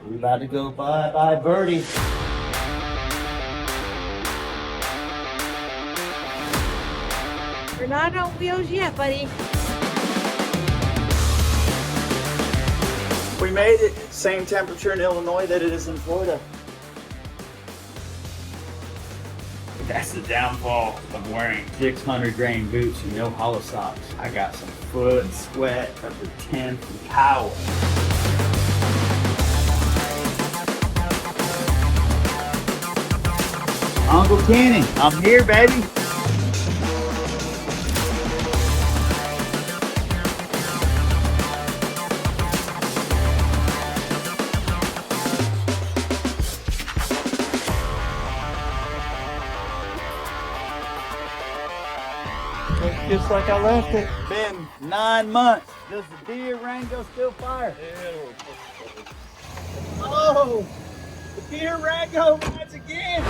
We about to go bye-bye birdie. We're not on wheels yet, buddy. We made it. Same temperature in Illinois that it is in Florida. That's the downfall of wearing 600 grain boots and no hollow socks. I got some foot sweat of the 10th power. Uncle Kenny, I'm here, baby. Just like I left it. Been 9 months. Does the deer Rango still fire? Oh, the deer Rango rides again.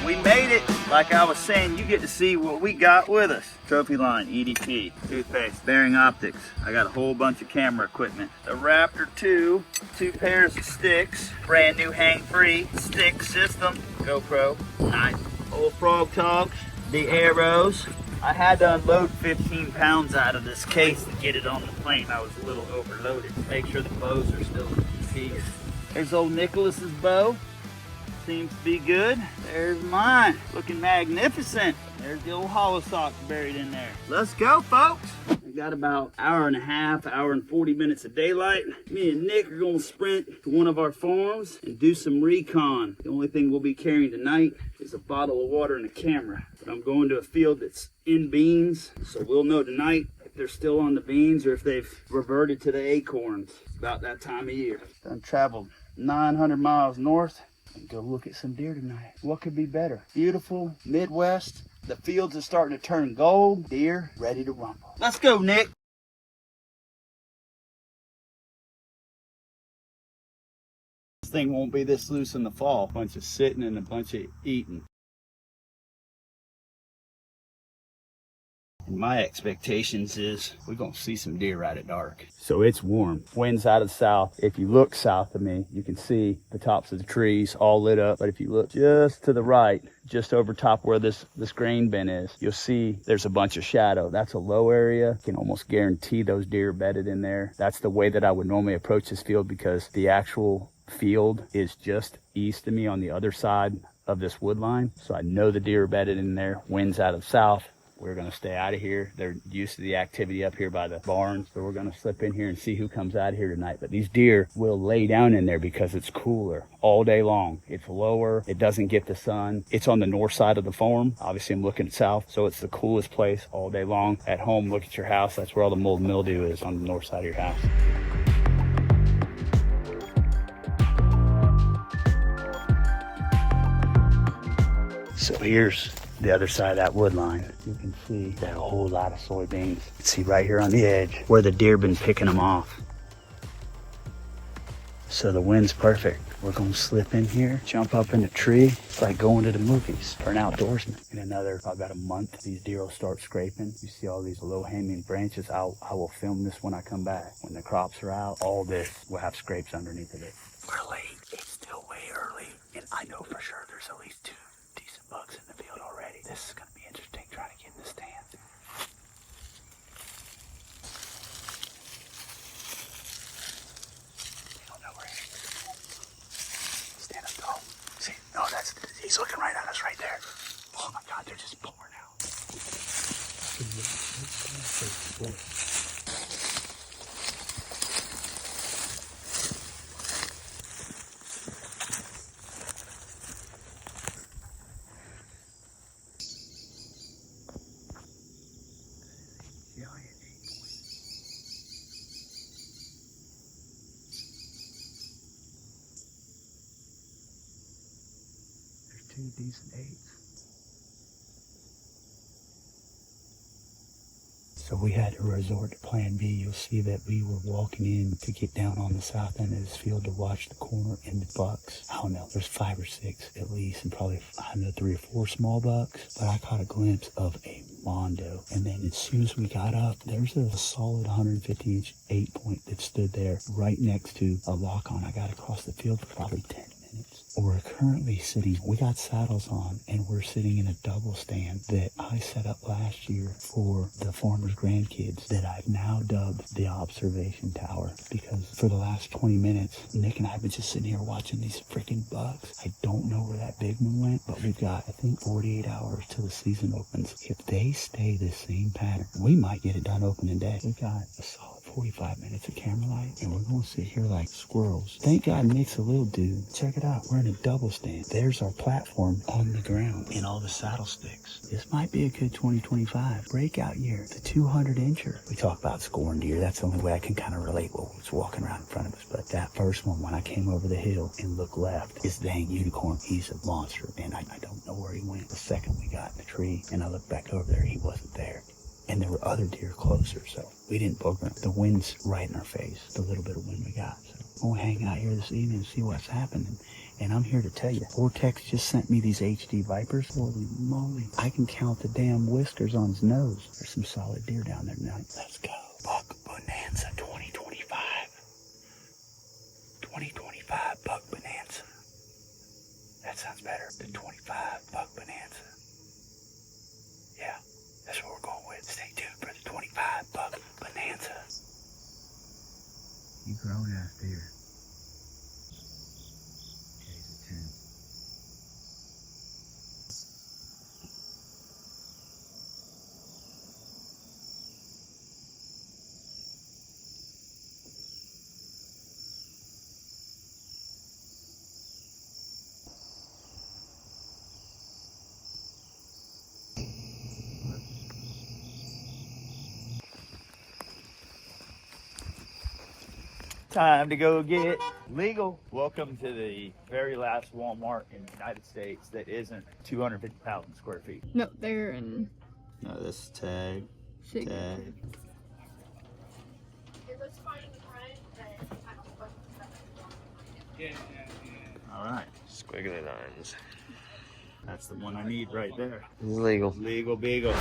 We made it. Like I was saying, you get to see what we got with us. Trophy line, EDP, toothpaste, bearing optics. I got a whole bunch of camera equipment. The Raptor 2, 2 pairs of sticks, brand new hang-free stick system, GoPro, nice. Old frog togs. The arrows. I had to unload 15 pounds out of this case to get it on the plane. I was a little overloaded. Make sure the bows are still in piece. There's old Nicholas's bow. Seems to be good. There's mine, looking magnificent. There's the old hollow socks buried in there. Let's go, folks. We got about hour and a half, hour and 40 minutes of daylight. Me and Nick are gonna sprint to one of our farms and do some recon. The only thing we'll be carrying tonight is a bottle of water and a camera. But I'm going to a field that's in beans, so we'll know tonight if they're still on the beans or if they've reverted to the acorns. It's about that time of year. Done traveled 900 miles north and go look at some deer tonight. What could be better? Beautiful Midwest. The fields are starting to turn gold. Deer ready to rumble. Let's go, Nick. This thing won't be this loose in the fall. A bunch of sitting and a bunch of eating. And my expectations is we're gonna see some deer right at dark. So it's warm. Wind's out of the south. If you look south of me, you can see the tops of the trees all lit up. But if you look just to the right, just over top where this grain bin is, you'll see there's a bunch of shadow. That's a low area. You can almost guarantee those deer bedded in there. That's the way that I would normally approach this field because the actual field is just east of me on the other side of this wood line. So I know the deer are bedded in there. Wind's out of the south. We're gonna stay out of here. They're used to the activity up here by the barns, so we're gonna slip in here and see who comes out of here tonight. But these deer will lay down in there because it's cooler all day long. It's lower, it doesn't get the sun. It's on the north side of the farm. Obviously I'm looking south, so it's the coolest place all day long. At home, look at your house. That's where all the mold and mildew is, on the north side of your house. So here's the other side of that wood line. You can see that a whole lot of soybeans. You can see right here on the edge where the deer been picking them off. So the wind's perfect. We're gonna slip in here, jump up in the tree. It's like going to the movies for an outdoorsman. In another, about a month, these deer will start scraping. You see all these low-hanging branches. I will film this when I come back. When the crops are out, all this will have scrapes underneath of it. We're late. It's still way early. And I know for sure there's at least 2 decent bucks in the field already. This is gonna be interesting trying to get in the stand. They don't know we're here. Stand up tall. See, no, he's looking right at us right there. Oh my God, they're just pouring out. There's 2 decent 8s. So we had to resort to plan B. You'll see that we were walking in to get down on the south end of this field to watch the corner and the bucks. I don't know, there's 5 or 6 at least, and probably, I don't know, 3 or 4 small bucks. But I caught a glimpse of a Mondo. And then as soon as we got up, there's a solid 150-inch 8-point that stood there right next to a lock-on. I got across the field for probably 10 minutes. We're currently sitting, we got saddles on, and we're sitting in a double stand that I set up last year for the farmer's grandkids that I've now dubbed the observation tower, because for the last 20 minutes, Nick and I have been just sitting here watching these freaking bugs. I don't know where that big one went, but we've got, I think, 48 hours till the season opens. If they stay the same pattern, we might get it done opening day. We've got a solid 45 minutes of camera light, and we're going to sit here like squirrels. Thank God Nick's a little dude. Check it out. We're in a double stand. There's our platform on the ground and all the saddle sticks. This might be a good 2025 breakout year. The 200-incher. We talk about scoring deer. That's the only way I can kind of relate what was walking around in front of us. But that first one, when I came over the hill and looked left, is dang unicorn. He's a monster, and I don't know where he went. The second we got in the tree, and I looked back over there, he wasn't there. And there were other deer closer, so we didn't booger them. The wind's right in our face, the little bit of wind we got. So we'll hang out here this evening and see what's happening. And I'm here to tell you, Vortex just sent me these HD Vipers. Holy moly. I can count the damn whiskers on his nose. There's some solid deer down there tonight. Let's go. Buck Bonanza 2025. 2025 Buck Bonanza. That sounds better than 25 Buck Bonanza. Yeah. That's what we're going with. Stay tuned for the 25 Buck Bonanza. You grown ass deer. Okay, he's a 10. Time to go get legal. Welcome to the very last Walmart in the United States that isn't 250,000 square feet. No, they're in No, this is tag. Signature. Tag. All right. Squiggly lines. That's the one I need right there. Legal. Legal beagle.